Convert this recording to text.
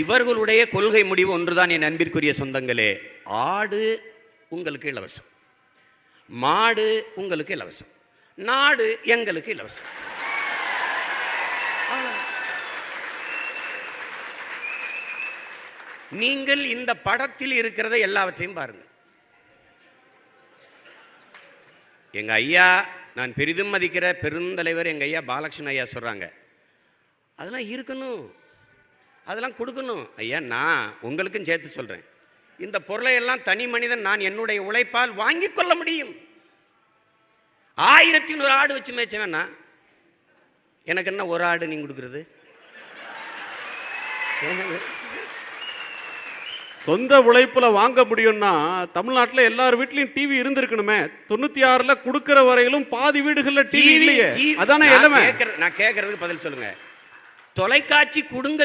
இவர்களுடைய கொள்கை முடிவு ஒன்றுதான் என் அன்பிற்குரிய சொந்தங்களே. ஆடு உங்களுக்கு இலவசம், மாடு உங்களுக்கு இலவசம், நாடு எங்களுக்கு இலவசம். நீங்கள் இந்த படத்தில் இருக்கிறத எல்லாவற்றையும் பாருங்கள். எங்க ஐயா, நான் பெரிதும் மதிக்கிற பெருந்தலைவர் எங்க ஐயா பாலகிருஷ்ணன் ஐயா சொல்றாங்க, அதெல்லாம் இருக்கணும், அதெல்லாம் கொடுக்கணும். ஐயா, நான் உங்களுக்கும் சேர்த்து சொல்றேன், இந்த பொருளை எல்லாம் தனி மனிதன் நான் என்னுடைய உழைப்பால் வாங்கி கொள்ள முடியும். 1100 ஆடு வச்சு மேய்ச்சவேன்னா எனக்கு என்ன ஒரு ஆடு நீங்க கொடுக்கறது? சொந்த உழைப்புல வாங்க முடியும்னா தமிழ்நாட்டில் எல்லார் வீட்லயும் டிவி இருந்திருக்கணுமே. 96ல கொடுக்கிற வரையிலும் பாதி வீடுகள்ல டிவி இல்லையே. அதானே எல்லாமே. நான் கேட்கறதுக்கு பதில் சொல்லுங்க. தொலைக்காட்சி கொடுங்க.